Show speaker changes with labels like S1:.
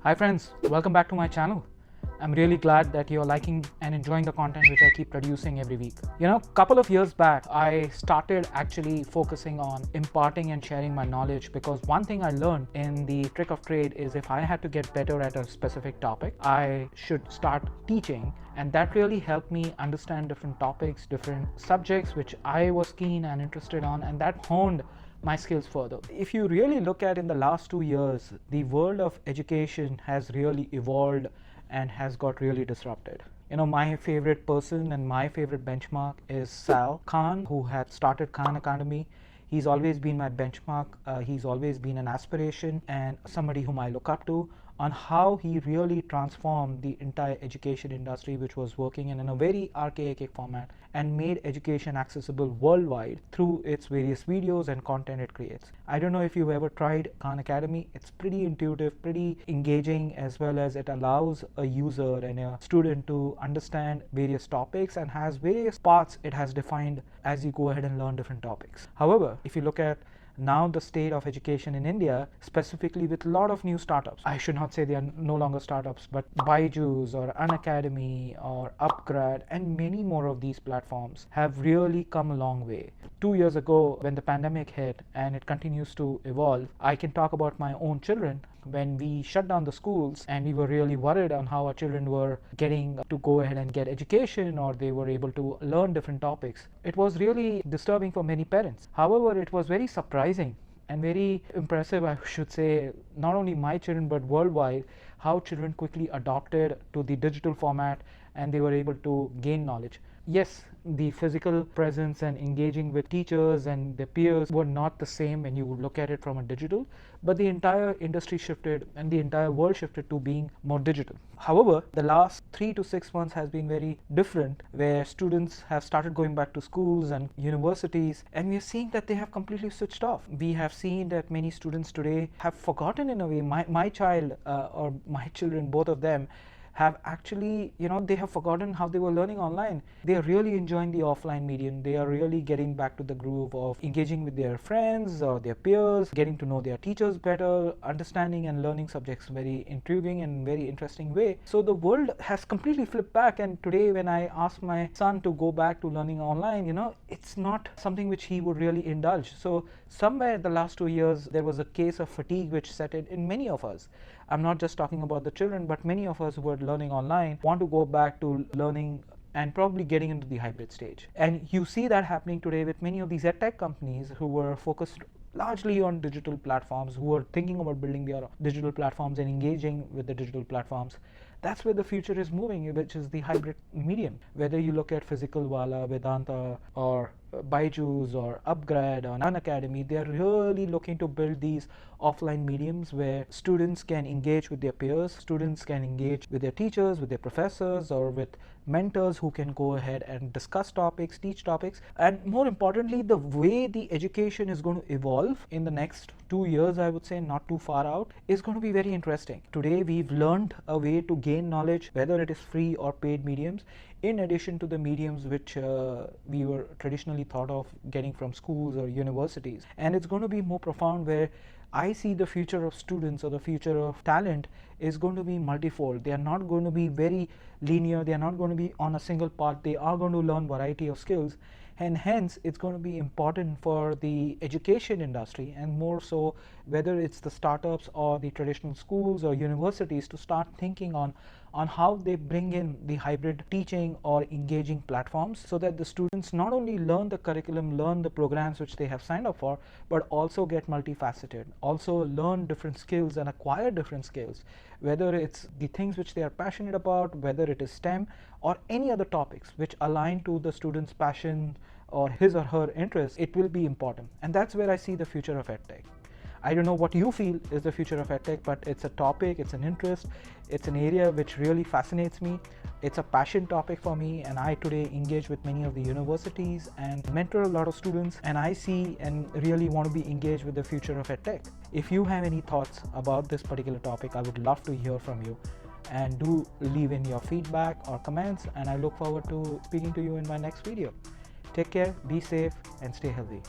S1: Hi friends, welcome back to my channel. I'm really glad that you're liking and enjoying the content which I keep producing every week. A couple of years back, I started actually focusing on imparting and sharing my knowledge, because one thing I learned in the trick of trade is if I had to get better at a specific topic, I should start teaching. And that really helped me understand different topics, different subjects which I was keen and interested on, and that honed my skills further. If you really look at in the last 2 years, the world of education has really evolved and has got really disrupted. My favorite person and my favorite benchmark is Sal Khan, who had started Unacademy. He's always been my benchmark. He's always been an aspiration and somebody whom I look up to on how he really transformed the entire education industry, which was working in a very archaic format, and made education accessible worldwide through its various videos and content it creates. I don't know if you've ever tried Unacademy. It's pretty intuitive, pretty engaging, as well as it allows a user and a student to understand various topics and has various paths it has defined as you go ahead and learn different topics. However, if you look at now the state of education in India, specifically with a lot of new startups. I should not say they are no longer startups, but Byjus or Unacademy or Upgrad and many more of these platforms have really come a long way. 2 years ago, when the pandemic hit and it continues to evolve, I can talk about my own children. When we shut down the schools and we were really worried on how our children were getting to go ahead and get education, or they were able to learn different topics, it was really disturbing for many parents. However, it was very surprising and very impressive, I should say, not only my children but worldwide, how children quickly adopted to the digital format and they were able to gain knowledge. Yes, the physical presence and engaging with teachers and their peers were not the same when you look at it from a digital, but the entire industry shifted and the entire world shifted to being more digital. However, the last 3 to 6 months has been very different, where students have started going back to schools and universities, and we are seeing that they have completely switched off. We have seen that many students today have forgotten, in a way, my child or my children, both of them, have actually, they have forgotten how they were learning online. They are really enjoying the offline medium. They are really getting back to the groove of engaging with their friends or their peers, getting to know their teachers better, understanding and learning subjects very intriguing and very interesting way. So the world has completely flipped back, and today when I ask my son to go back to learning online, it's not something which he would really indulge. So somewhere in the last 2 years, there was a case of fatigue which set in many of us. I'm not just talking about the children, but many of us who are learning online want to go back to learning and probably getting into the hybrid stage. And you see that happening today with many of these EdTech companies who were focused largely on digital platforms, who are thinking about building their digital platforms and engaging with the digital platforms. That's where the future is moving, which is the hybrid medium. Whether you look at Physical Wala, Vedanta, or Byjus or Upgrad or Unacademy, they are really looking to build these offline mediums where students can engage with their peers, students can engage with their teachers, with their professors, or with mentors who can go ahead and discuss topics, teach topics. And more importantly, the way the education is going to evolve in the next 2 years, I would say, not too far out, is going to be very interesting. Today we've learned a way to gain knowledge, whether it is free or paid mediums, in addition to the mediums which we were traditionally thought of getting from schools or universities. And it's going to be more profound, where I see the future of students or the future of talent is going to be multifold. They are not going to be very linear. They are not going to be on a single path. They are going to learn variety of skills, and hence it's going to be important for the education industry, and more so whether it's the startups or the traditional schools or universities, to start thinking on how they bring in the hybrid teaching or engaging platforms, so that the students not only learn the curriculum, learn the programs which they have signed up for, but also get multifaceted, also learn different skills and acquire different skills, whether it's the things which they are passionate about, whether it is STEM or any other topics which align to the student's passion or his or her interest. It will be important, and that's where I see the future of EdTech. I don't know what you feel is the future of EdTech, but it's a topic, it's an interest, it's an area which really fascinates me. It's a passion topic for me, and I today engage with many of the universities and mentor a lot of students, and I see and really want to be engaged with the future of EdTech. If you have any thoughts about this particular topic, I would love to hear from you, and do leave in your feedback or comments, and I look forward to speaking to you in my next video. Take care, be safe, and stay healthy.